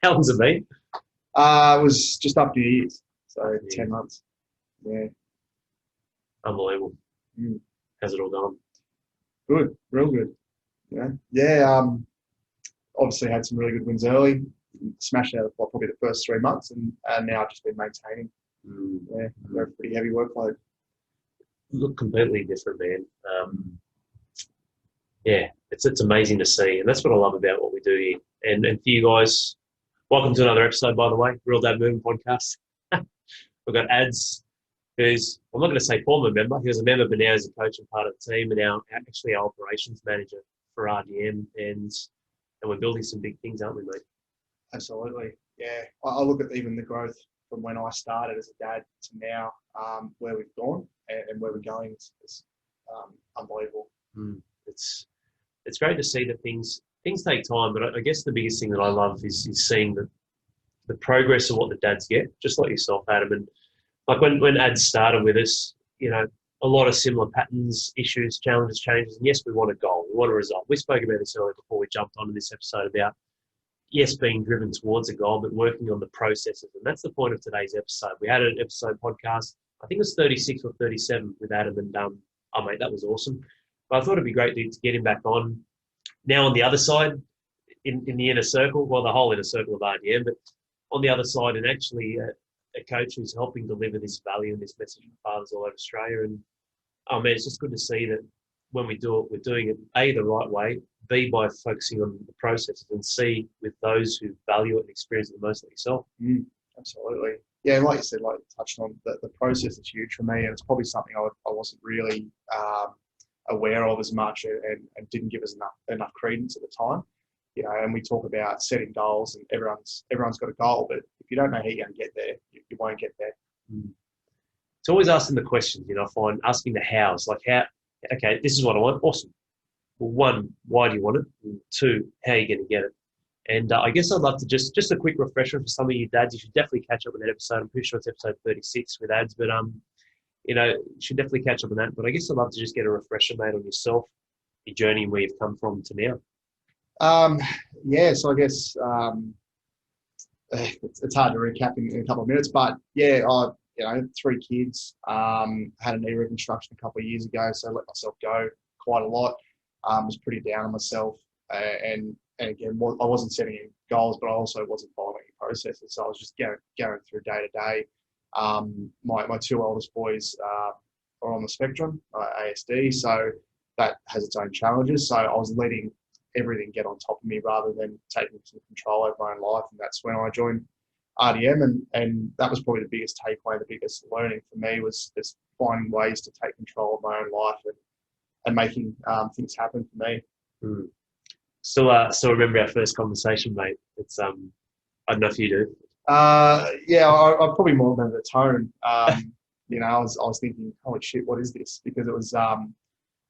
How long's it been? It was just up to years, so Yeah. 10 months. Yeah. Unbelievable. Mm. How's it all gone? Good, real good. Yeah. Obviously had some really good wins early. Smashed out of probably the first 3 months, and now I've just been maintaining. Yeah, they're a pretty heavy workload. Look completely different, man. Yeah, it's amazing to see, and that's what I love about what we do here. And for you guys, welcome to another episode, by the way, Real Dad Movement Podcast. We've got Ads, who's, I'm not going to say former member, he was a member, but now he's a coach and part of the team, and actually our operations manager for RDM, and we're building some big things, aren't we, mate? Absolutely. Yeah, I look at even the growth from when I started as a dad to now, where we've gone and where we're going. It's unbelievable. It's great to see that things take time, but I guess the biggest thing that I love is seeing the progress of what the dads get, just like yourself, Adam. And like when Ads started with us, you know, a lot of similar patterns, issues, challenges, changes. And yes, we want a goal, we want a result. We spoke about this earlier before we jumped onto this episode about, yes, being driven towards a goal, but working on the processes. And that's the point of today's episode. We had an episode podcast, I think it was 36 or 37 with Adam, and oh mate, that was awesome. But I thought it'd be great to get him back on. Now on the other side, in the inner circle, well, the whole inner circle of RDM, but on the other side, and actually a coach who's helping deliver this value and this message for fathers all over Australia. And oh man, it's just good to see that when we do it, we're doing it A, the right way, B, by focusing on the processes, and C, with those who value it and experience it the most, like yourself. Absolutely. Yeah, like you said, like you touched on, the process is huge for me, and it's probably something I wasn't really aware of as much, and didn't give us enough credence at the time. You know, and we talk about setting goals, and everyone's got a goal, but if you don't know how you're going to get there, you won't get there. It's always asking the questions, you know, I find asking the hows, like how, okay, this is what I want, awesome. Well, one, why do you want it? And two, how are you going to get it? And I guess I'd love to just a quick refresher for some of you dads. You should definitely catch up with that episode. I'm pretty sure it's episode 36 with Ads, but you know, you should definitely catch up on that. But I guess I'd love to just get a refresher, mate, on yourself, your journey and where you've come from to now. Yeah, so I guess it's hard to recap in a couple of minutes, but yeah, I 3 kids, had a knee reconstruction a couple of years ago, so I let myself go quite a lot. Was pretty down on myself, and again, I wasn't setting any goals, but I also wasn't following any processes, so I was just going through day to day. My 2 oldest boys are on the spectrum, ASD, so that has its own challenges. So I was letting everything get on top of me rather than taking some control over my own life, and that's when I joined RDM, and that was probably the biggest takeaway, the biggest learning for me was just finding ways to take control of my own life and making things happen for me. Still remember our first conversation, mate. It's I don't know if you do. Yeah, I probably more remember the tone. You know, I was thinking, holy shit, what is this? Because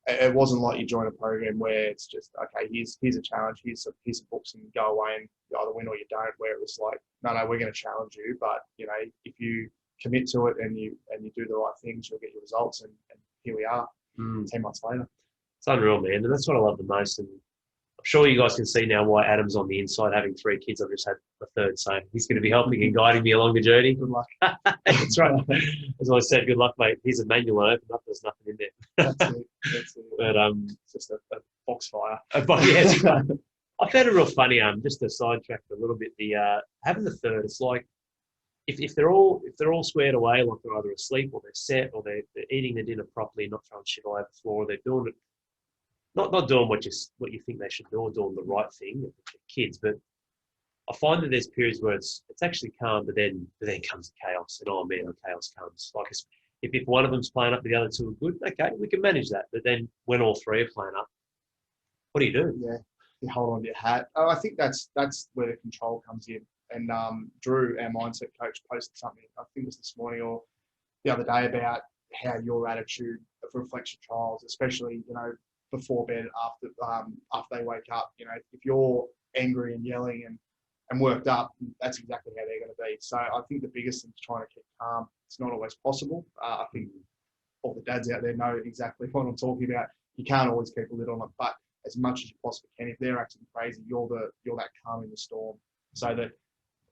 it wasn't like you join a program where it's just, okay, here's a challenge, here's some books, and you go away and you either win or you don't. Where it was like, no, we're going to challenge you, but you know, if you commit to it and you do the right things, you'll get your results. And here we are, 10 months later. It's unreal, man, and that's what I love the most. And I'm sure you guys can see now why Adam's on the inside having 3 kids. I've just had a third, so he's going to be helping and guiding me along the journey. Good luck. That's right. As I said, good luck, mate. Here's a manual I opened up. There's nothing in there. That's it. But it's just a box fire. But yeah, I found it real funny. Just to sidetrack a little bit, the having the third, it's like if they're all squared away, like they're either asleep or they're set or they're eating their dinner properly, not throwing shit all over the floor, they're doing it. Not doing what you think they should do, or doing the right thing with the kids, but I find that there's periods where it's actually calm, but then comes the chaos, and oh man, the chaos comes. Like if one of them's playing up, the other 2 are good. Okay, we can manage that. But then when all 3 are playing up, what do you do? Yeah, you hold on to your hat. I think that's where the control comes in. And Drew, our mindset coach, posted something, I think it was this morning or the other day, about how your attitude of reflection trials, especially before bed, after they wake up, if you're angry and yelling and worked up, that's exactly how they're going to be. So I think the biggest thing is trying to keep calm. It's not always possible. I think all the dads out there know exactly what I'm talking about. You can't always keep a lid on it, but as much as you possibly can, if they're acting crazy, you're that calm in the storm, so that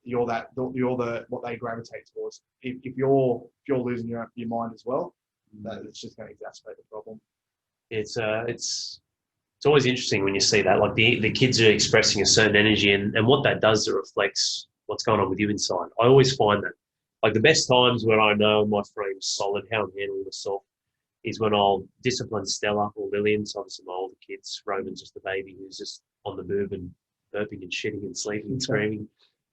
you're the what they gravitate towards. If you're losing your mind as well, it's just going to exacerbate the problem. It's always interesting when you see that, like the kids are expressing a certain energy, and what that does, it reflects what's going on with you inside. I always find that, like the best times when I know my frame's solid, how I'm handling myself, is when I'll discipline Stella or Lillian, so obviously my older kids. Roman's just a baby who's just on the move and burping and shitting and sleeping and screaming.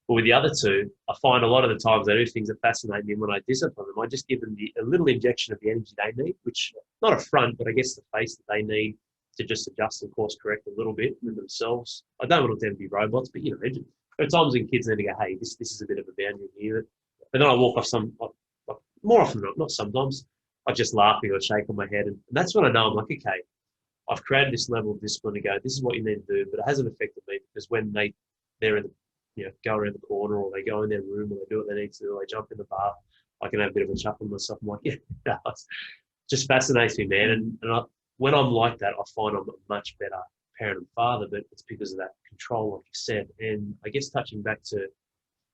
But with the other two, I find a lot of the times they do things that fascinate me. When I discipline them, I just give them a little injection of the energy they need, which not a front, but I guess the face that they need to just adjust and course correct a little bit with themselves. I don't want them to be robots, but you know, there are times when kids need to go, hey, this is a bit of a boundary here. But then I walk off like more often than not sometimes, I just laughing or shake on my head. And that's when I know I'm like, okay, I've created this level of discipline to go, this is what you need to do, but it hasn't affected me, because when they're in the, you know, go around the corner, or they go in their room, or they do what they need to do, or they jump in the bath, I can have a bit of a chuckle myself. I'm like, yeah, it just fascinates me, man. And when I'm like that, I find I'm a much better parent and father, but it's because of that control, like you said. And I guess touching back to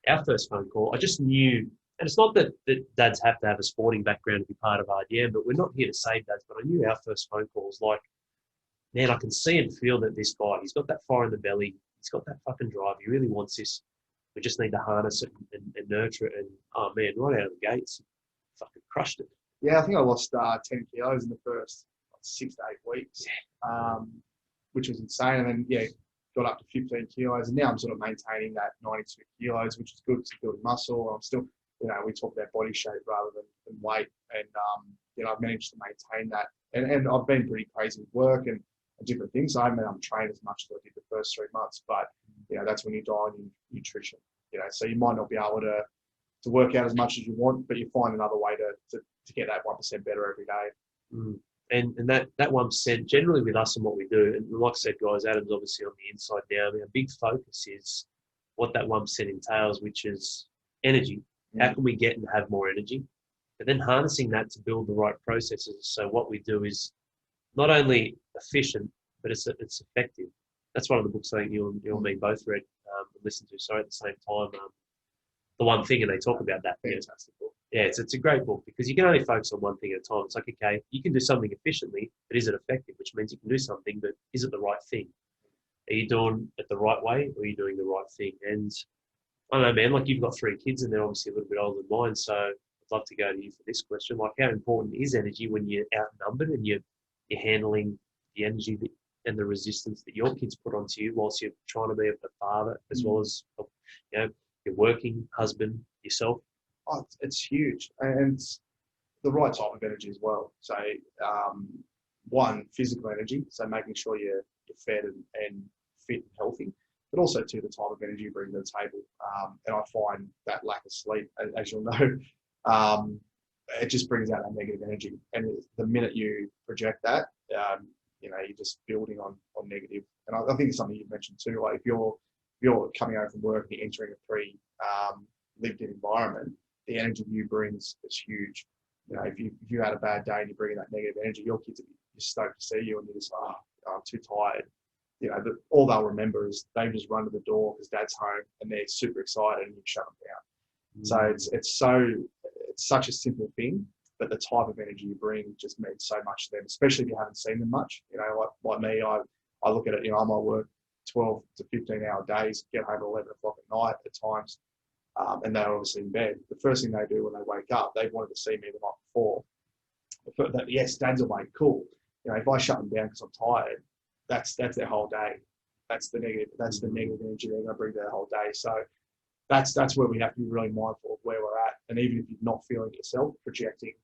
our first phone call, I just knew, and it's not that dads have to have a sporting background to be part of RDM, but we're not here to save dads, but I knew our first phone call was like, man, I can see and feel that this guy, he's got that fire in the belly, he's got that fucking drive, he really wants this. We just need to harness it and nurture it. And oh man, right out of the gates, fucking crushed it. Yeah, I think I lost 10 kilos in the first 6 to 8 weeks, which was insane. And then, yeah, got up to 15 kilos. And now I'm sort of maintaining that 92 kilos, which is good. It's building muscle. I'm still, you know, we talk about body shape rather than weight. And, you know, I've managed to maintain that. And I've been pretty crazy with work and different things. So I haven't trained as much as I did the first 3 months. But, you know, that's when you dial in nutrition. You know, so you might not be able to work out as much as you want, but you find another way to get that 1% better every day. Mm. And that 1%, generally with us and what we do, and like I said, guys, Adam's obviously on the inside now. Our big focus is what that 1% entails, which is energy. How can we get and have more energy? But then harnessing that to build the right processes. So what we do is not only efficient, but it's effective. That's one of the books I think you and me both read and listened to, at the same time. The One Thing, and they talk about that. Fantastic book. Yeah, it's a great book, because you can only focus on one thing at a time. It's like, okay, you can do something efficiently, but is it effective? Which means you can do something, but is it the right thing? Are you doing it the right way, or are you doing the right thing? And I don't know, man, like you've got 3 kids and they're obviously a little bit older than mine. So I'd love to go to you for this question. Like, how important is energy when you're outnumbered and you're handling the energy and the resistance that your kids put onto you whilst you're trying to be a father, as well as, you know, your working husband, yourself? Oh, it's huge, and it's the right type of energy as well. So, one, physical energy, so making sure you're fed and fit and healthy, but also the type of energy you bring to the table. And I find that lack of sleep, as you'll know, it just brings out that negative energy. And the minute you project that, you know, you're just building on negative. And I think it's something you've mentioned too. Like if you're coming home from work and you're entering a lived-in environment, the energy you bring is huge. You know, if you had a bad day and you bring in that negative energy, your kids are just stoked to see you, and you're just, I'm too tired. You know, all they'll remember is they just run to the door because dad's home and they're super excited, and you shut them down. So it's such a simple thing, but the type of energy you bring just means so much to them, especially if you haven't seen them much. You know, like me, I look at it, you know, I might work 12 to 15 hour days, get home at 11 o'clock at night at times. And they're obviously in bed. The first thing they do when they wake up, they wanted to see me the night before. But yes, dad's awake, cool. You know, if I shut them down because I'm tired, that's their whole day. That's the negative energy they're going to bring their whole day. So that's where we have to be really mindful of where we're at. And even if you're not feeling it yourself, projecting,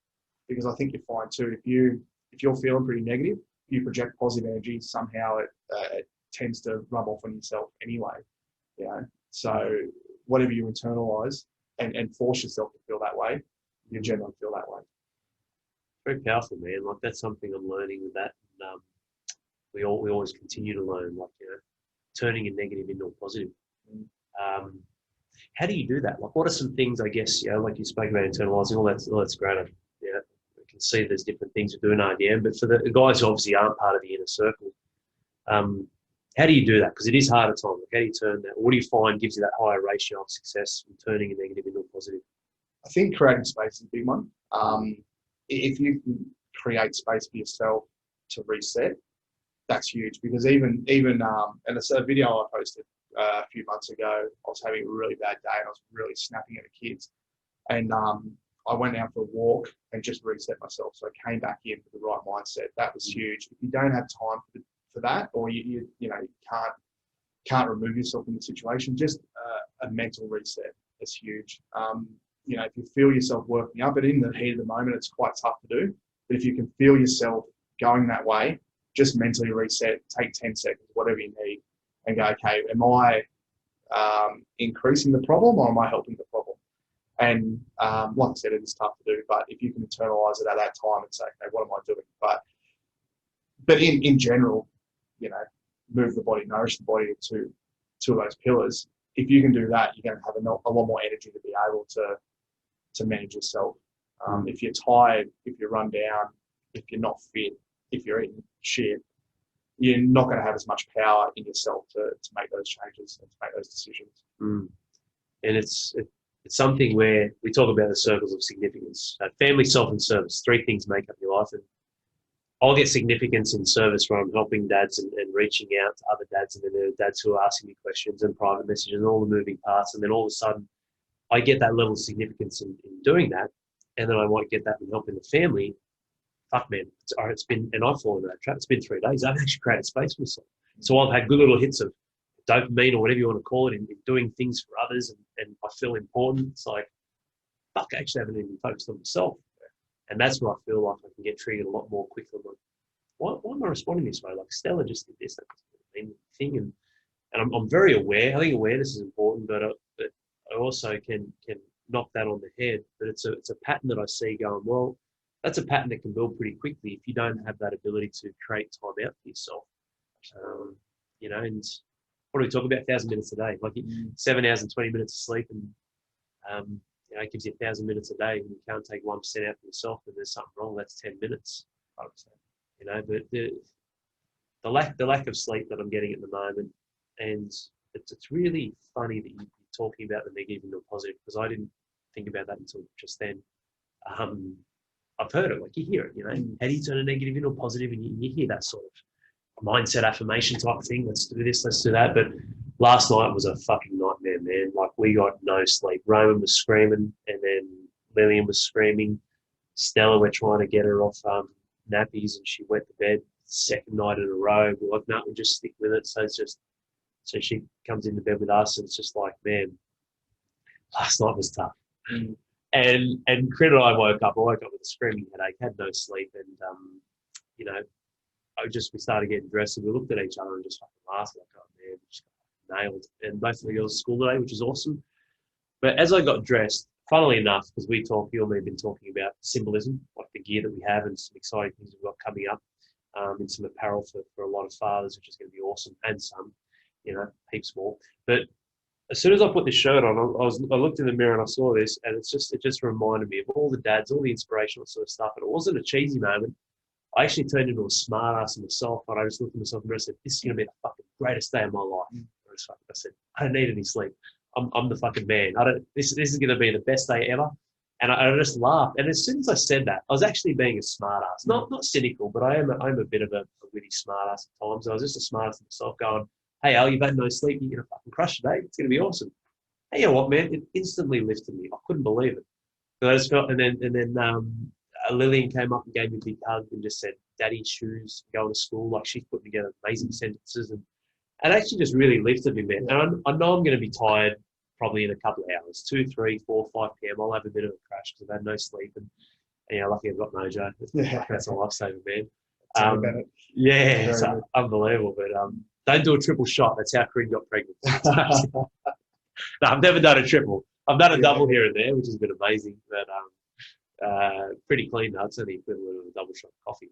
because I think you find too, if you're feeling pretty negative, you project positive energy, somehow it tends to rub off on yourself anyway. You know, so whatever you internalize and force yourself to feel that way, you generally feel that way. Very powerful, man. Like that's something I'm learning with that. And, we always continue to learn, like, you know, turning a negative into a positive. How do you do that? Like, what are some things, I guess, you know, like you spoke about internalizing, all that's great. Yeah, I can see there's different things to do in RDM, but for the guys who obviously aren't part of the inner circle, How do you do that? Because it is hard at times. Like, how do you turn that? What do you find gives you that higher ratio of success from turning a negative into a positive? I think creating space is a big one. If you can create space for yourself to reset, that's huge. Because even and it's a video I posted a few months ago. I was having a really bad day and I was really snapping at the kids, and I went out for a walk and just reset myself. So I came back in with the right mindset. That was huge. If you don't have time for that, or you can't remove yourself from the situation, just a mental reset is huge. If you feel yourself working up, and in the heat of the moment, it's quite tough to do. But if you can feel yourself going that way, just mentally reset, take 10 seconds, whatever you need, and go, okay, am I increasing the problem or am I helping the problem? And like I said, it is tough to do, but if you can internalize it at that time and say, okay, what am I doing? But in general, move the body, nourish the body to two of those pillars. If you can do that, you're going to have a lot more energy to be able to manage yourself. If you're tired, if you're run down, if you're not fit, if you're eating shit, you're not going to have as much power in yourself to make those changes and to make those decisions. And it's something where we talk about the circles of significance. Family, self, and service. 3 things make up your life. And I'll get significance in service where I'm helping dads and reaching out to other dads, and then there are dads who are asking me questions and private messages and all the moving parts. And then all of a sudden, I get that level of significance in doing that. And then I might get that in helping the family. Fuck, man, it's been, and I've fallen into that trap. It's been 3 days. I've actually created space for myself. So I've had good little hits of dopamine or whatever you want to call it in doing things for others, and I feel important. It's like, fuck, I actually haven't even focused on myself. And that's where I feel like I can get triggered a lot more quickly. Like, why am I responding this way? Like, Stella just did this, that thing. And I'm very aware. I think awareness is important, but I also can knock that on the head. But it's a pattern that I see going, well, that's a pattern that can build pretty quickly if you don't have that ability to create time out for yourself. And what do we talk about? 1,000 minutes a day, like 7 hours and 20 minutes of sleep, and it gives you 1,000 minutes a day, and you can't take 1% out for yourself, and there's something wrong. That's 10 minutes. 100%. But the lack of sleep that I'm getting at the moment, and it's really funny that you're talking about the negative and the positive, because I didn't think about that until just then. I've heard it, like you hear it, how do you turn a negative into a positive, and you hear that sort of mindset affirmation type of thing. Let's do this, let's do that. But last night was a fucking nightmare, man. Like, we got no sleep. Roman was screaming, and then Lillian was screaming. Stella, we're trying to get her off nappies, and she went to bed 2nd night in a row. We're like, no, we'll just stick with it. So she comes into bed with us, and it's just like, man, last night was tough. And Crit and I woke up. I woke up with a screaming headache, had no sleep, and we started getting dressed, and we looked at each other and just fucking laughed, like, oh man, we just got nailed. And both of the girls at school today, which is awesome. But as I got dressed, funnily enough, because you and me have been talking about symbolism, like the gear that we have, and some exciting things we've got coming up, and some apparel for a lot of fathers, which is going to be awesome, and some, heaps more. But as soon as I put this shirt on, I looked in the mirror and I saw this, and it just reminded me of all the dads, all the inspirational sort of stuff. And it wasn't a cheesy moment. I actually turned into a smart ass in myself, and I just looked at myself and I said, this is going to be the fucking greatest day of my life. I said, I don't need any sleep. I'm the fucking man. This is going to be the best day ever. And I just laughed. And as soon as I said that, I was actually being a smart ass. Not cynical, but I'm a bit of a witty smart ass at times. I was just a smart ass to myself going, hey, Al, you've had no sleep. You're going to fucking crush today. It's going to be awesome. Hey, you know what, man? It instantly lifted me. I couldn't believe it. So I just felt, and then Lillian came up and gave me a big hug and just said, daddy's shoes, going to school. Like, she's putting together amazing sentences. And it actually just really lifted me, man. And I know I'm going to be tired probably in a couple of hours, 2, 3, 4, 5 p.m. I'll have a bit of a crash because I've had no sleep. And lucky I've got Mojo. That's a lifesaver, man. Yeah, it's unbelievable. But don't do a triple shot. That's how Corinne got pregnant. No, I've never done a triple. I've done a double here and there, which has been amazing. But pretty clean. It's only equivalent of a double shot of coffee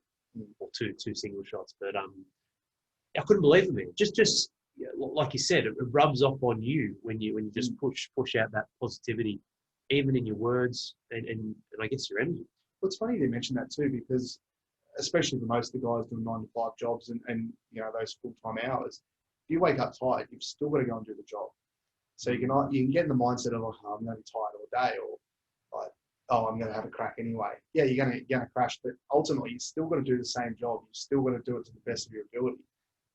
or two single shots. But I couldn't believe it, man. Just like you said, it rubs off on you when you just push out that positivity, even in your words and I guess your energy. Well, it's funny you mention that too, because especially for most of the guys doing 9 to 5 jobs and those full-time hours, if you wake up tired, you've still got to go and do the job. So you can get in the mindset of, oh, I'm going to be tired all day, or like, oh, I'm going to have a crack anyway. Yeah, you're going to crash, but ultimately you're still going to do the same job. You're still going to do it to the best of your ability.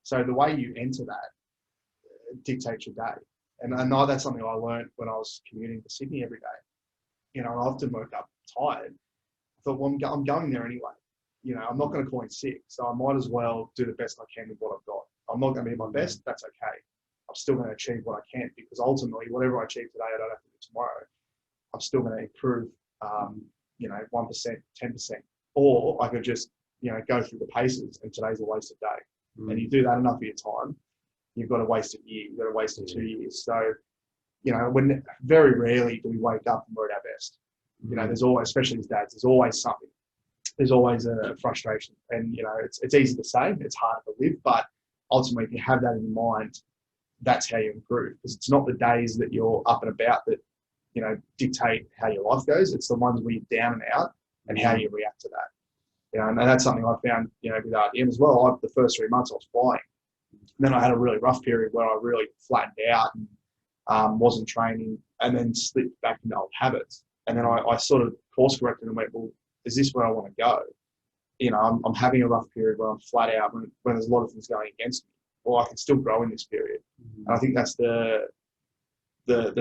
So the way you enter that dictates your day. And I know that's something I learned when I was commuting to Sydney every day. You know, I often woke up tired. I thought, well, I'm going there anyway. You know, I'm not going to call in sick, so I might as well do the best I can with what I've got. I'm not going to be my best. That's okay. I'm still going to achieve what I can, because ultimately, whatever I achieve today, I don't have to do tomorrow. I'm still going to improve, 1%, 10%. Or I could just, go through the paces, and today's a wasted day. And you do that enough of your time, you've got to waste a year, you've got to waste 2 years. So, when very rarely do we wake up and we're at our best. There's always, especially as dads, there's always something. There's always a frustration. And, it's easy to say, it's harder to live, but ultimately, if you have that in mind, that's how you improve. Because it's not the days that you're up and about that, dictate how your life goes. It's the ones where you're down and out and how you react to that. And that's something I found, with RDM as well. The first 3 months I was flying. And then I had a really rough period where I really flattened out and wasn't training, and then slipped back into old habits. And then I sort of course corrected and went, well, is this where I want to go? I'm having a rough period where I'm flat out when there's a lot of things going against me. Well, I can still grow in this period. And I think that's the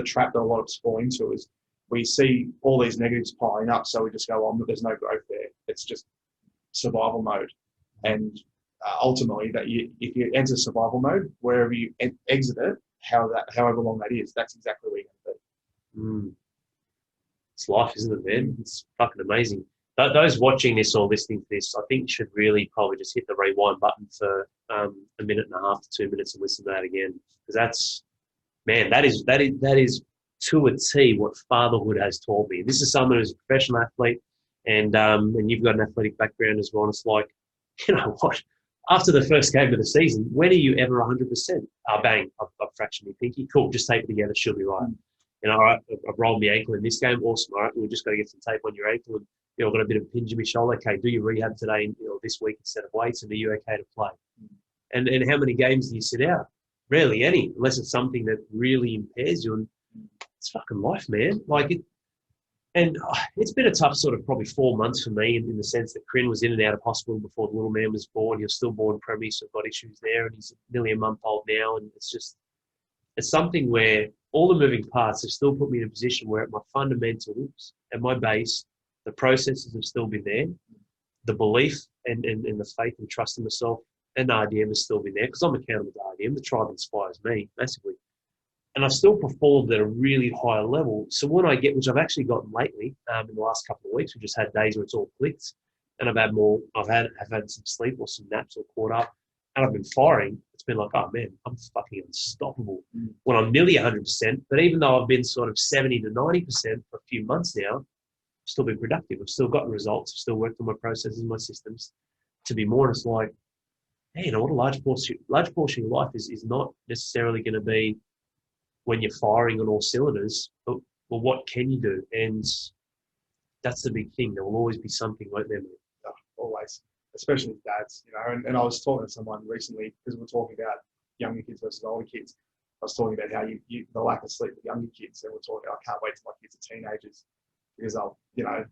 trap that a lot of us fall into, is we see all these negatives piling up, so we just go, oh, there's no growth there. It's just survival mode. And ultimately, if you enter survival mode, wherever you exit it, however long that is, that's exactly where you're going to be. It's life, isn't it, man? It's fucking amazing. Those watching this or listening to this, I think should really probably just hit the rewind button for a minute and a half to 2 minutes and listen to that again, because that is to a T what fatherhood has taught me. This is someone who's a professional athlete, and you've got an athletic background as well. And it's like, you know what? After the first game of the season, when are you ever 100%? Bang! I've fractured my pinky. Cool, just tape it together. She'll be right. All right, I've rolled my ankle in this game. Awesome. All right, we've just got to get some tape on your ankle, and I've got a bit of a pinch in my shoulder. Okay, do your rehab today, this week instead of weights, and are you okay to play? And how many games do you sit out? Rarely any, unless it's something that really impairs you. And it's fucking life, man. And it's been a tough sort of probably 4 months for me in the sense that Corinne was in and out of hospital before the little man was born. He was stillborn premise, so I've got issues there, and he's nearly a month old now. And it's something where all the moving parts have still put me in a position where at my fundamentals, at my base, the processes have still been there. The belief and the faith and trust in myself and RDM has still been there, because I'm accountable to RDM. The tribe inspires me massively. And I've still performed at a really high level. So when I get, which I've actually gotten lately, in the last couple of weeks, we've just had days where it's all clicked, and I've had some sleep or some naps or caught up, and I've been firing. It's been like, oh man, I'm fucking unstoppable when I'm nearly 100%. But even though I've been sort of 70 to 90% for a few months now, I've still been productive. I've still gotten results. I've still worked on my processes, my systems. To be more honest, like, hey, what a large portion of your life is not necessarily going to be when you're firing on all cylinders, but what can you do? And that's the big thing. There will always be something like there. Oh, always, especially with dads, and I was talking to someone recently, because we're talking about younger kids versus older kids. I was talking about how the lack of sleep with younger kids, and we're talking, I can't wait till my kids are teenagers, because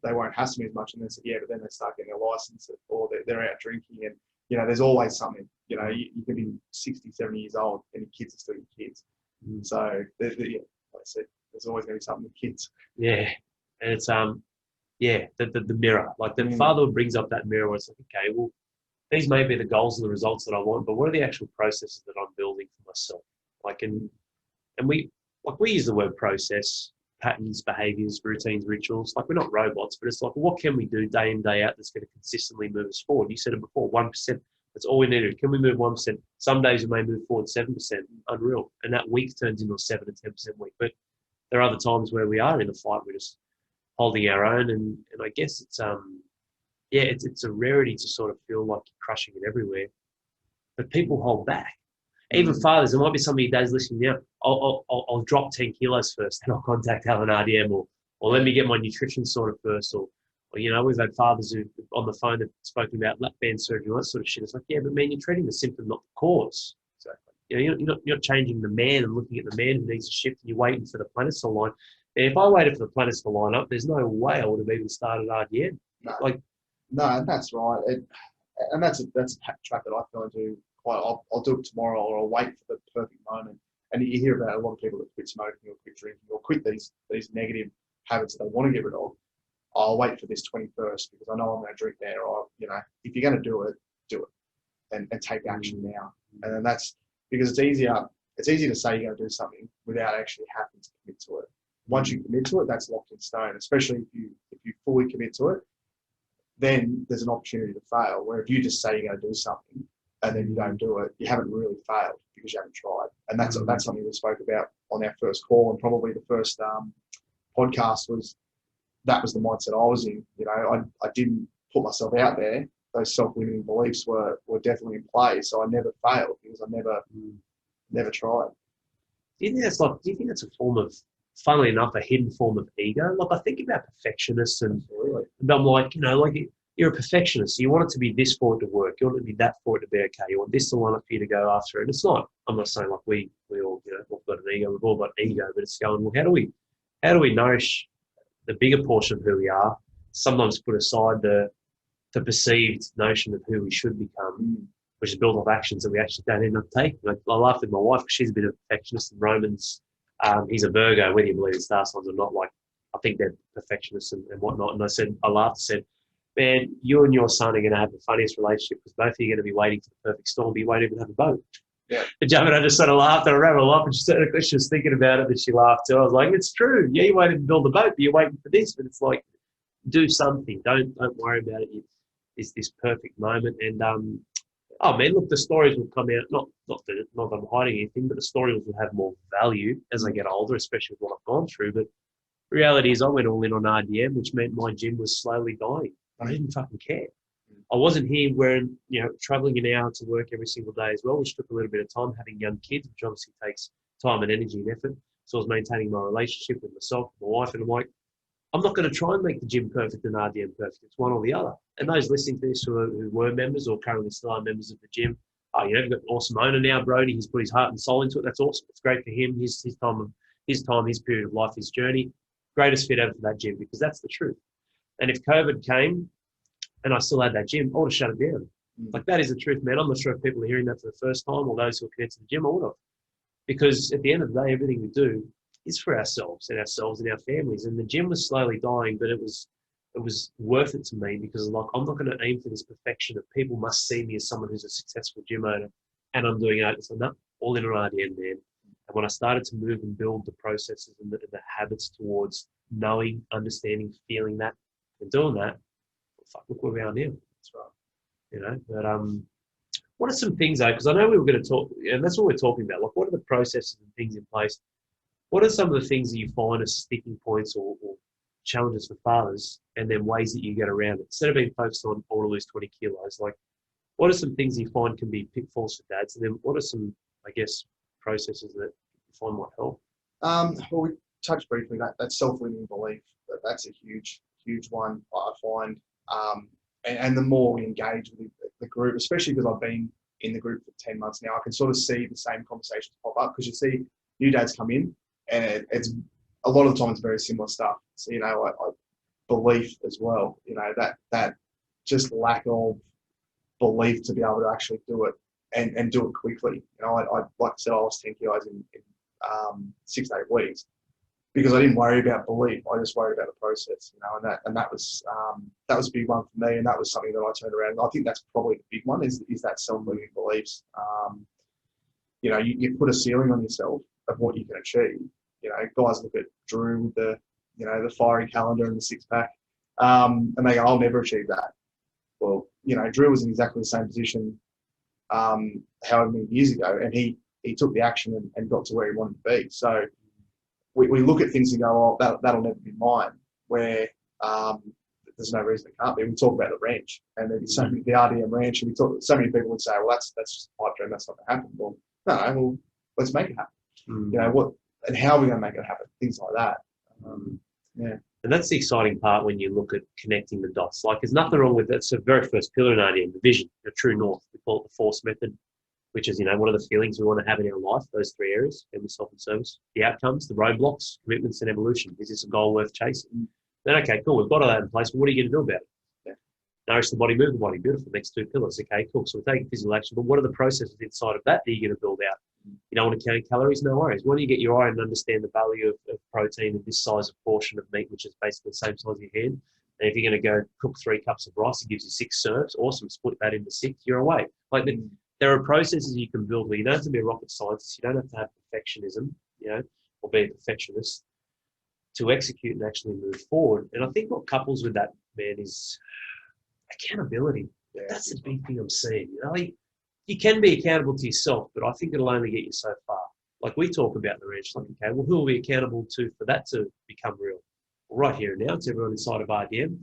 they won't hassle me as much. And then say, yeah, but then they start getting a license, or they're out drinking, and there's always something. You can be 60, 70 years old, and your kids are still your kids. So, like I said, there's always going to be something with kids. Yeah, and it's the mirror. Like the father brings up that mirror where it's like, okay, well, these may be the goals and the results that I want, but what are the actual processes that I'm building for myself? And we use the word process, patterns, behaviors, routines, rituals. Like, we're not robots, but it's like, what can we do day in, day out that's going to consistently move us forward? You said it before, 1%. That's all we need to do. Can we move 1%? Some days we may move forward 7%. Unreal. And that week turns into a 7 to 10% week. But there are other times where we are in a fight. We're just holding our own. And I guess it's a rarity to sort of feel like you're crushing it everywhere. But people hold back. Even fathers, there might be some of your dads listening now. I'll drop 10 kilos first, and I'll contact Alan RDM, or let me get my nutrition sorted first, or we've had fathers who on the phone have spoken about lap band surgery, all that sort of shit. It's like, yeah, but man, you're treating the symptom, not the cause. Exactly. you're not changing the man and looking at the man who needs to shift, and you're waiting for the planets to line. And if I waited for the planets to line up, there's no way I would have even started RDM. No, Like, no, that's right. And that's a trap that I feel I do quite. I'll do it tomorrow, or I'll wait for the perfect moment. And you hear about a lot of people that quit smoking or quit drinking or quit these negative habits that they want to get rid of. I'll wait for this 21st because I know I'm going to drink there. Or if you're going to do it, and take action now. And then that's because it's easier. It's easy to say you're going to do something without actually having to commit to it. Once you commit to it, that's locked in stone. Especially if you fully commit to it, then there's an opportunity to fail. Where if you just say you're going to do something and then you don't do it, you haven't really failed because you haven't tried. And that's something we spoke about on our first call, and probably the first podcast was that was the mindset I was in. I didn't put myself out there. Those self-limiting beliefs were definitely in play, so I never failed because I never tried. Do you think that's a form of, funnily enough, a hidden form of ego? Like, I think about perfectionists, and I'm like, you're a perfectionist. So you want it to be this for it to work. You want it to be that for it to be okay. You want this to line up for you to go after. And it's not. I'm not saying like we all, we've got an ego. We've all got ego, but it's going, well, how do we nourish the bigger portion of who we are? Sometimes put aside the perceived notion of who we should become, which is built off actions that we actually don't end up taking. Like, I laughed with my wife because she's a bit of a perfectionist in Romans. He's a Virgo, whether you believe in star signs or not. Like, I think they're perfectionists and whatnot. And I laughed and said, man, you and your son are going to have the funniest relationship because both of you are going to be waiting for the perfect storm, but you won't even have a boat. Yeah. And Jam and I just sort of laughed and I ran off, and she was thinking about it, and she laughed too. I was like, it's true. Yeah, you won't even build a boat, but you're waiting for this. But it's like, do something. Don't worry about it. It's this perfect moment. And oh man, look, the stories will come out. Not that I'm hiding anything, but the stories will have more value as I get older, especially with what I've gone through. But the reality is, I went all in on RDM, which meant my gym was slowly dying. I didn't fucking care. I wasn't here wearing, traveling an hour to work every single day as well, which took a little bit of time, having young kids, which obviously takes time and energy and effort. So I was maintaining my relationship with myself, my wife, and I'm like, I'm not going to try and make the gym perfect and RDM perfect. It's one or the other. And those listening to this who were members or currently still are members of the gym, you've got an awesome owner now, Brody. He's put his heart and soul into it. That's awesome. It's great for him. His period of life, his journey. Greatest fit ever for that gym, because that's the truth. And if COVID came and I still had that gym, I would have shut it down. Like, that is the truth, man. I'm not sure if people are hearing that for the first time or those who are connected to the gym, I would have. Because at the end of the day, everything we do is for ourselves and our families. And the gym was slowly dying, but it was worth it to me, because like, I'm not going to aim for this perfection of people must see me as someone who's a successful gym owner, and I'm doing it. So not all in an RDM, man. And when I started to move and build the processes and the habits towards knowing, understanding, feeling that, and doing that, fuck, look where we are now. That's right. But what are some things though? Because I know we were going to talk, and that's what we're talking about. Like, what are the processes and things in place? What are some of the things that you find as sticking points or challenges for fathers, and then ways that you get around it? Instead of being focused on, I want to lose 20 kilos, like, what are some things you find can be pitfalls for dads? And then what are some, I guess, processes that you find might help? Well, we touched briefly that self-limiting belief. That's a huge one, I find. And the more we engage with the group, especially because I've been in the group for 10 months now, I can sort of see the same conversations pop up, because you see new dads come in, and it's a lot of the time it's very similar stuff. So, I belief as well, that just lack of belief to be able to actually do it and do it quickly. I like I said, I lost 10 kilos in 6 to 8 weeks, because I didn't worry about belief. I just worried about the process, and that was a big one for me, and that was something that I turned around. I think that's probably the big one is that self-limiting beliefs. You put a ceiling on yourself of what you can achieve. Guys look at Drew with the fiery calendar and the six-pack, and they go, I'll never achieve that. Well, Drew was in exactly the same position however many years ago, and he took the action and got to where he wanted to be. So we look at things and go, oh, that'll never be mine, where there's no reason it can't be. We talk about the ranch, and there'd be so many, the RDM ranch, and so many people would say, well, that's just a pipe dream, that's not going to happen. Well, no, well, let's make it happen. What and how are we going to make it happen? Things like that. Yeah. And that's the exciting part when you look at connecting the dots. Like, there's nothing wrong with that's the very first pillar in RDM, the vision, the true north. We call it the force method. which is, what are the feelings we want to have in our life, those three areas, family, self, and service, the outcomes, the roadblocks, commitments, and evolution. Is this a goal worth chasing? Then, okay, cool, we've got all that in place, but what are you going to do about it? Nourish the body, move the body. Beautiful. Next two pillars. Okay, cool. So we're taking physical action, but what are the processes inside of that you're going to build out? You don't want to count calories? No worries. Why don't you get your eye and understand the value of protein in this size of portion of meat, which is basically the same size as your hand? And if you're going to go cook 3 cups of rice, it gives you 6 serves. Awesome. Split that into 6. You're away. Like there are processes you can build where you don't have to be a rocket scientist. You don't have to have perfectionism, or be a perfectionist to execute and actually move forward. And I think what couples with that, man, is accountability. That's the big thing I'm seeing. You can be accountable to yourself, but I think it'll only get you so far. Like we talk about the ranch, like, okay, well, who are we accountable to for that to become real? Well, right here and now, it's everyone inside of RDM,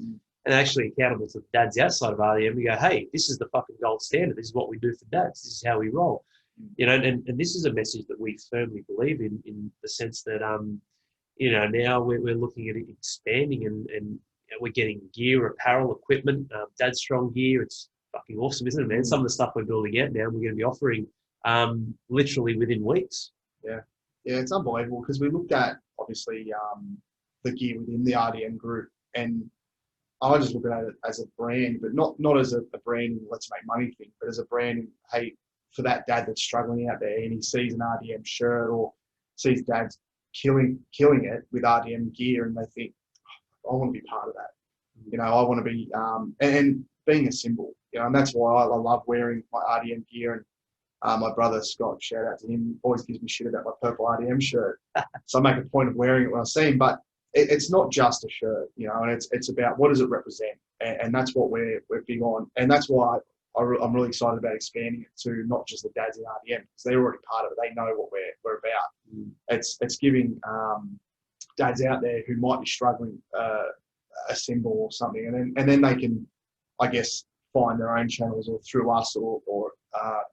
and actually accountable to the dads outside of RDM. We go, hey, this is the fucking gold standard. This is what we do for dads. This is how we roll. And this is a message that we firmly believe in the sense that, now we're looking at expanding and we're getting gear, apparel, equipment, Dad Strong gear. It's fucking awesome, isn't it, man? Some of the stuff we're building out now, we're going to be offering literally within weeks. Yeah, it's unbelievable because we looked at, obviously, the gear within the RDM group, and I just look at it as a brand, but not as a brand, let's make money thing, but as a brand, hey, for that dad that's struggling out there and he sees an RDM shirt or sees dads killing it with RDM gear and they think, I want to be part of that. I want to be, and being a symbol, and that's why I love wearing my RDM gear. And my brother, Scott, shout out to him, always gives me shit about my purple RDM shirt. So I make a point of wearing it when I see him, but it's not just a shirt, and it's about what does it represent. And that's what we're big on. And that's why I'm really excited about expanding it to not just the dads in RDM, because they're already part of it. They know what we're about. It's giving dads out there who might be struggling a symbol or something, and then they can, I guess, find their own channels or through us or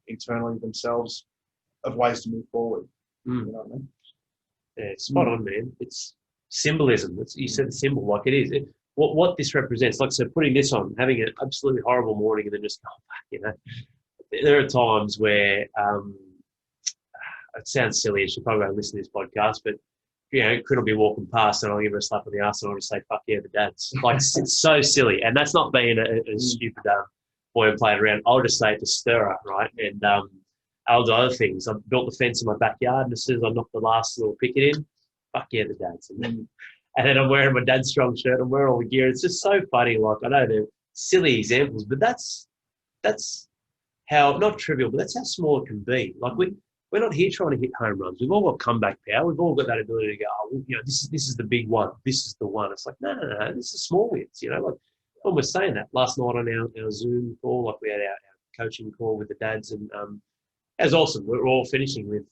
internally themselves of ways to move forward. You know what I mean? Yeah, spot on, man. It's symbolism. You said the symbol, like it is. What this represents, like, so putting this on, having an absolutely horrible morning and then just going back, There are times where it sounds silly. I should probably go listen to this podcast, but could I be walking past and I'll give her a slap on the ass and I'll just say, fuck yeah, the dads. Like, it's so silly. And that's not being a stupid boy and playing around. I'll just say it to stir her, right? And I'll do other things. I've built the fence in my backyard, and as soon as I knock the last little picket in, fuck yeah, the dads. And then I'm wearing my Dad Strong shirt. I'm wearing all the gear. It's just so funny. Like, I know they're silly examples, but that's how, not trivial, but that's how small it can be. Like, we're not here trying to hit home runs. We've all got comeback power. We've all got that ability to go, this is the big one. This is the one. It's like, no. This is small wins, like when we're saying that last night on our Zoom call, like we had our coaching call with the dads, and it was awesome. We're all finishing with,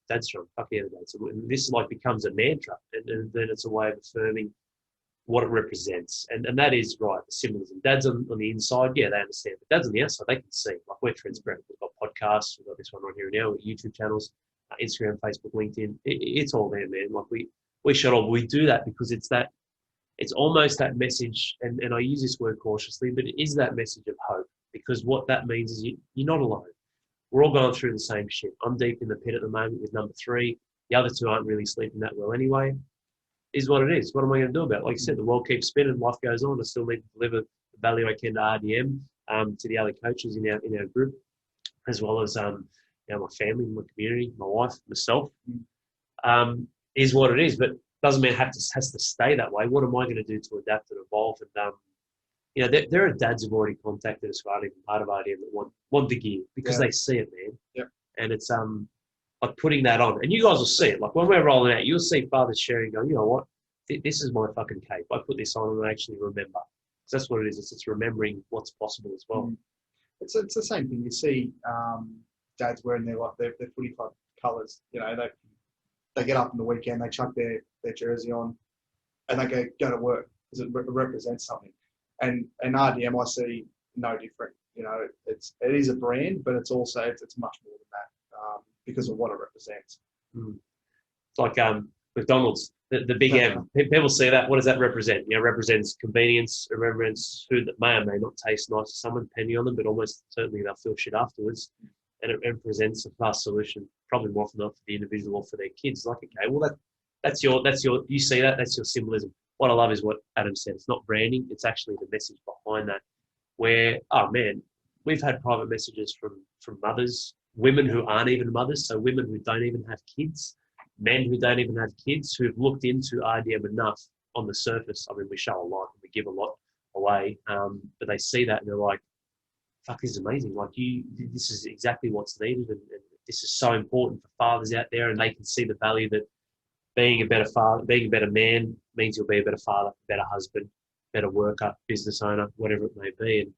Dad Strong, fuck yeah, the dads. And this becomes a mantra, and then it's a way of affirming what it represents. And that is right, the symbolism. Dads on the inside, they understand. But dads on the outside, they can see. Like, we're transparent. We've got podcasts. We've got this one right here now. We've got YouTube channels, Instagram, Facebook, LinkedIn. It's all there, man. Like, we shut off. We do that because it's almost that message, and I use this word cautiously, but it is that message of hope, because what that means is you're not alone. We're all going through the same shit. I'm deep in the pit at the moment with number 3. The other 2 aren't really sleeping that well anyway. Is what it is. What am I going to do about it? Like you said, the world keeps spinning, life goes on. I still need to deliver the value I can to RDM, to the other coaches in our group, as well as my family, my community, my wife, myself. Is what it is, but doesn't mean it has to stay that way. What am I going to do to adapt and evolve? And there are dads who've already contacted us, right, even part of RDM, that want the gear because they see it, man. Yep. And it's like putting that on, and you guys will see it. Like, when we're rolling out, you'll see fathers sharing, going, you know what, this is my fucking cape. I put this on and I actually remember. So that's what it is. It's remembering what's possible as well. It's the same thing. You see dads wearing their footy club colours. They get up on the weekend, they chuck their jersey on, and they go to work because it represents something. And RDM, I see no different. It is a brand, but it's also it's much more than that. Because of what it represents. It's like McDonald's, the big M. People see that. What does that represent? It represents convenience. It represents food that may or may not taste nice to someone, depending on them, but almost certainly they'll feel shit afterwards. and presents a fast solution, probably more often not for the individual or for their kids. Like, okay, well, that's your, you see that's your symbolism. What I love is what Adam said. It's not branding. It's actually the message behind that, where, oh man, we've had private messages from mothers, women who aren't even mothers, so women who don't even have kids, men who don't even have kids, who've looked into RDM enough on the surface. I mean, we show a lot, we give a lot away, but they see that and they're like, fuck, this is amazing. Like, this is exactly what's needed, and this is so important for fathers out there, and they can see the value that being a better father, being a better man means you'll be a better father, better husband, better worker, business owner, whatever it may be. And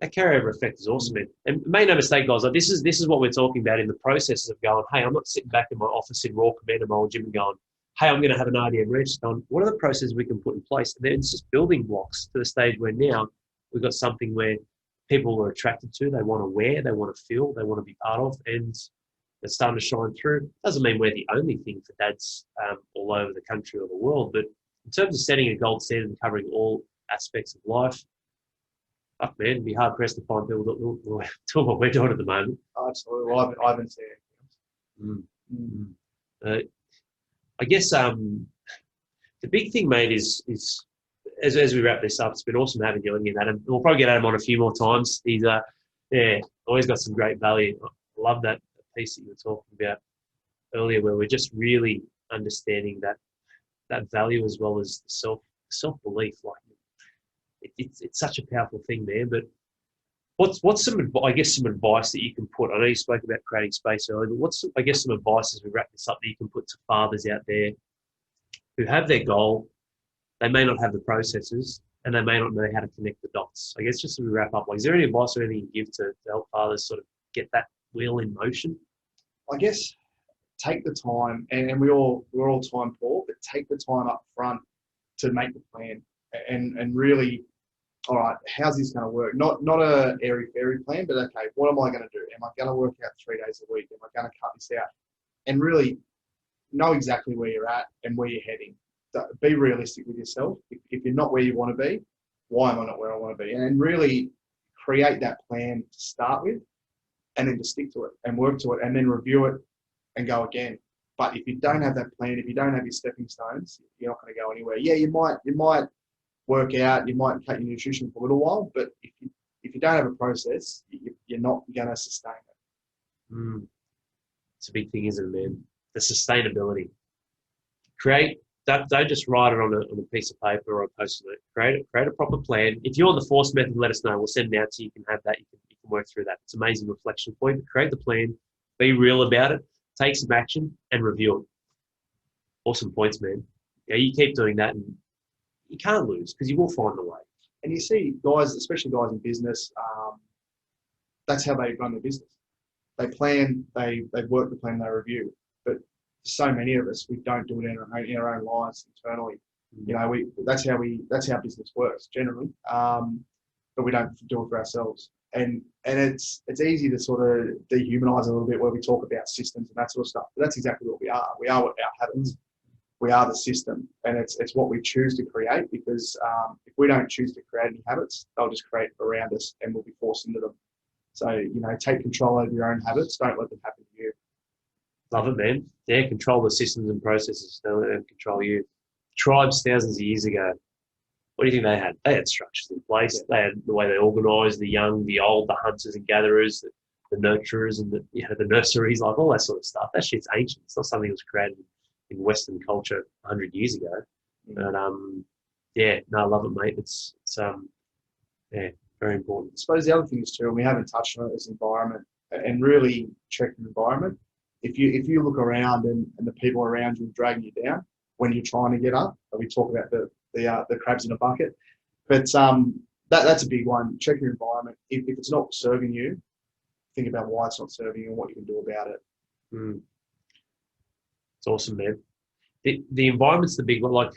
that carryover effect is awesome, man. And make no mistake, guys, like this is what we're talking about in the process of going, hey, I'm not sitting back in my office in raw command in my old gym and going, hey, I'm going to have an RDM register on. What are the processes we can put in place? And then it's just building blocks to the stage where now we've got something where people are attracted to, they want to wear, they want to feel, they want to be part of, and it's starting to shine through. Doesn't mean we're the only thing for dads all over the country or the world, but in terms of setting a gold standard and covering all aspects of life, fuck man, it'd be hard pressed to find people that will do what we're doing at the moment. Absolutely. Well, I haven't seen anything else. I guess the big thing, mate, is as we wrap this up, it's been awesome having you on here, Adam. We'll probably get Adam on a few more times. He's always got some great value. I love that piece that you were talking about earlier, where we're just really understanding that value as well as the self-belief. Like it's such a powerful thing, man. But what's some advice that you can put? I know you spoke about creating space earlier, but what's some advice as we wrap this up that you can put to fathers out there who have their goal, they may not have the processes, and they may not know how to connect the dots? I guess just as we wrap up, like, is there any advice or anything you give to help fathers sort of get that wheel in motion? I guess take the time, and we're all time poor, but take the time up front to make the plan and really, all right, how's this going to work? Not a airy-fairy plan, but okay, what am I going to do? Am I going to work out 3 days a week? Am I going to cut this out? And really know exactly where you're at and where you're heading. Be realistic with yourself. If you're not where you want to be, why am I not where I want to be? And really create that plan to start with, and then to stick to it and work to it, and then review it and go again. But if you don't have that plan, if you don't have your stepping stones, you're not going to go anywhere. Yeah, you might work out, you might cut your nutrition for a little while, but if you don't have a process, you're not going to sustain it. It's a big thing, isn't it, man? The sustainability. Don't just write it on a piece of paper or a post-it note. Create a proper plan. If you're on the force method, let us know. We'll send it out so you can have that. You can work through that. It's an amazing reflection point. But create the plan. Be real about it. Take some action and review it. Awesome points, man. Yeah, you keep doing that, and you can't lose because you will find a way. And you see guys, especially guys in business, that's how they run their business. They plan, they work the plan, they review. But so many of us, we don't do it in our own lives internally. You know, that's how business works generally. But we don't do it for ourselves. And it's easy to sort of dehumanize a little bit where we talk about systems and that sort of stuff. But that's exactly what we are. We are what our habits. We are the system, and it's what we choose to create. Because if we don't choose to create any habits, they'll just create around us, and we'll be forced into them. So, you know, take control over your own habits. Don't let them happen to you. Love it, man. Yeah, control the systems and processes. Don't let them control you. Tribes thousands of years ago, what do you think they had? They had structures in place. Yeah. They had the way they organised the young, the old, the hunters and gatherers, the nurturers, and the nurseries, like all that sort of stuff. That shit's ancient. It's not something that was created in Western culture 100 years ago. But I love it, mate. It's very important. I suppose the other thing is too, and we haven't touched on it, is environment, and really check the environment. If you look around and the people around you are dragging you down when you're trying to get up, we talk about the crabs in a bucket, but that's a big one. Check your environment. If it's not serving you, think about why it's not serving you and what you can do about it. It's awesome, man. The environment's the big one. Like,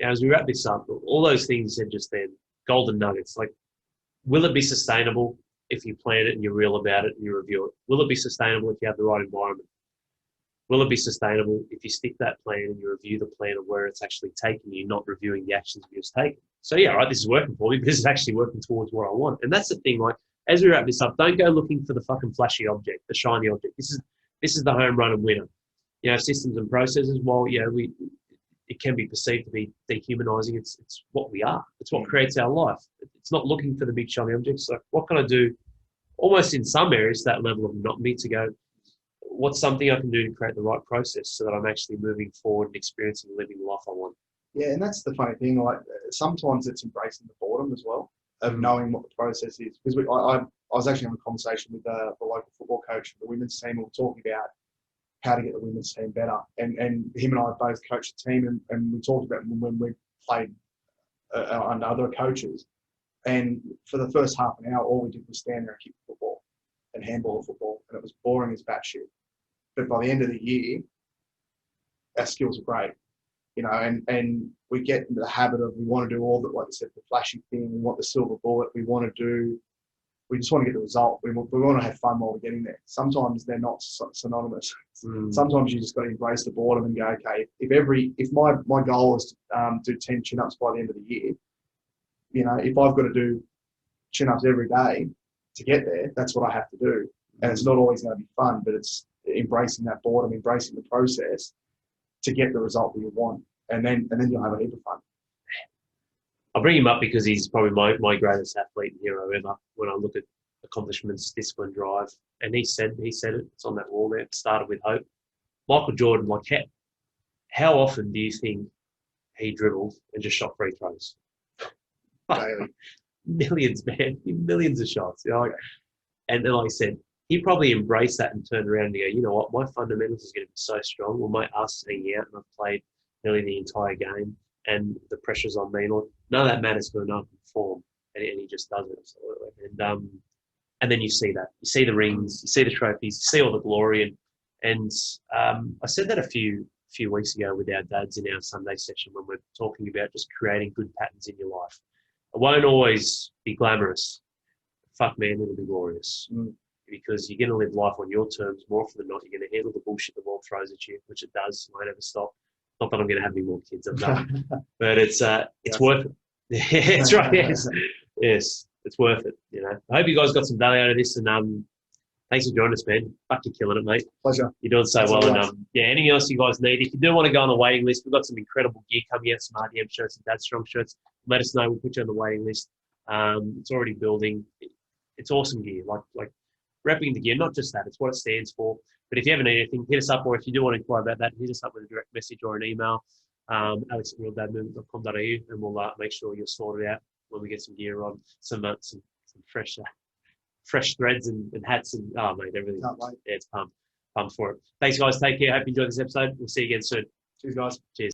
as we wrap this up, all those things you said just then, golden nuggets. Like, will it be sustainable if you plan it and you're real about it and you review it? Will it be sustainable if you have the right environment? Will it be sustainable if you stick that plan and you review the plan of where it's actually taking you, not reviewing the actions you've taken? So yeah, right, this is working for me because it's actually working towards what I want. And that's the thing, like, as we wrap this up, don't go looking for the fucking flashy object, the shiny object. This is the home run and winner. You know, systems and processes, while, you know, it can be perceived to be dehumanizing, it's what we are. It's what creates our life. It's not looking for the big shiny objects. Like, what can I do, almost in some areas, that level of monotony, to go, what's something I can do to create the right process so that I'm actually moving forward and experiencing and living the life I want? Yeah, and that's the funny thing. Like, sometimes it's embracing the boredom as well, of knowing what the process is. Because I was actually having a conversation with the local football coach for the women's team. We were talking about how to get the women's team better. And him and I both coached the team, and we talked about when we played under other coaches. And for the first half an hour, all we did was stand there and kick the football and handball the football. And it was boring as batshit. But by the end of the year, our skills are great. You know, and we get into the habit of, we want to do all the, like I said, the flashy thing. We want the silver bullet. We just want to get the result. We want to have fun while we're getting there. Sometimes they're not synonymous. Sometimes you just got to embrace the boredom and go, okay, if my goal is to do 10 chin-ups by the end of the year, you know, if I've got to do chin-ups every day to get there, that's what I have to do. And it's not always going to be fun, but it's embracing that boredom, embracing the process to get the result that you want. And then you'll have a heap of fun. I'll bring him up because he's probably my greatest athlete and hero ever. When I look at accomplishments, discipline, drive, and he said it. It's on that wall there. It started with hope. Michael Jordan, like, how often do you think he dribbled and just shot free throws? Daily. Millions, man, millions of shots. You know, like, and then, like I said, he probably embraced that and turned around and go, you know what, my fundamentals is going to be so strong. Well, my ass hanging out, and I've played nearly the entire game, and the pressure's on me. None of that matters for enough form, and he just does it absolutely. And then you see that, you see the rings, you see the trophies, you see all the glory, and I said that a few weeks ago with our dads in our Sunday session when we're talking about just creating good patterns in your life. It won't always be glamorous. Fuck, man, it'll be glorious. Because you're going to live life on your terms. More often than not, you're going to handle the bullshit the world throws at you, which it does. It won't ever stop. Not that I'm going to have any more kids, I'm done. But it's worth it. Yeah, that's right. Yes, it's worth it. You know, I hope you guys got some value out of this, and thanks for joining us, man. Fuck, you're killing it, mate. Pleasure. You're doing so well. And yeah, anything else you guys need? If you do want to go on the waiting list, we've got some incredible gear coming out, some RDM shirts and Dad Strong shirts. Let us know. We'll put you on the waiting list. It's already building. It's awesome gear. Like repping the gear, not just that. It's what it stands for. But if you ever need anything, hit us up, or if you do want to inquire about that, hit us up with a direct message or an email, alex@realdadmovement.com.au, and we'll make sure you're sorted out when we get some gear on, some fresh threads and hats and, oh, mate, everything. Yeah, it's pumped for it. Thanks, guys. Take care. Hope you enjoyed this episode. We'll see you again soon. Cheers, guys. Cheers.